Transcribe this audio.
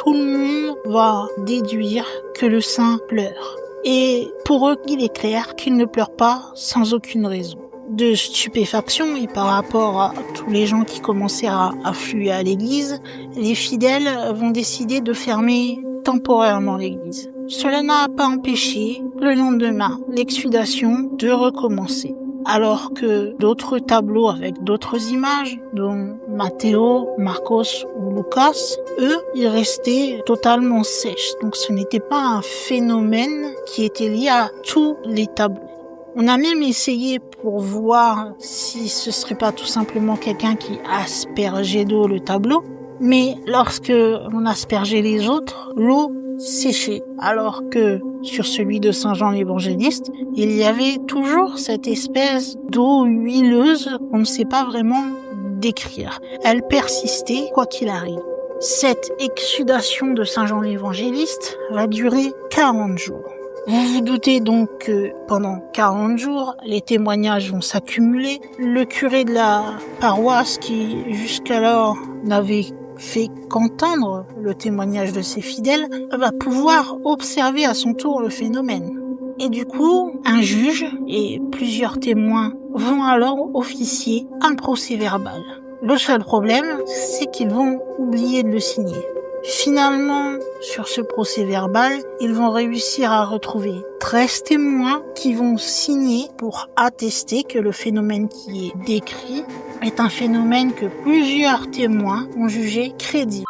tout le monde va déduire que le saint pleure. Et pour eux, il est clair qu'il ne pleure pas sans aucune raison. De stupéfaction et par rapport à tous les gens qui commençaient à affluer à l'église, les fidèles vont décider de fermer temporairement l'église. Cela n'a pas empêché le lendemain l'exsudation de recommencer. Alors que d'autres tableaux avec d'autres images, dont Matteo, Marcos ou Lucas, eux, ils restaient totalement sèches. Donc ce n'était pas un phénomène qui était lié à tous les tableaux. On a même essayé pour voir si ce serait pas tout simplement quelqu'un qui aspergeait d'eau le tableau, mais lorsque on aspergeait les autres, l'eau séchait, alors que sur celui de Saint Jean l'Évangéliste, il y avait toujours cette espèce d'eau huileuse qu'on ne sait pas vraiment décrire. Elle persistait quoi qu'il arrive. Cette exsudation de Saint Jean l'Évangéliste va durer 40 jours. Vous vous doutez donc que pendant 40 jours, les témoignages vont s'accumuler. Le curé de la paroisse qui jusqu'alors n'avait fait qu'entendre le témoignage de ses fidèles va pouvoir observer à son tour le phénomène. Et du coup, un juge et plusieurs témoins vont alors officier un procès-verbal. Le seul problème, c'est qu'ils vont oublier de le signer. Finalement, sur ce procès-verbal, ils vont réussir à retrouver 13 témoins qui vont signer pour attester que le phénomène qui est décrit est un phénomène que plusieurs témoins ont jugé crédible.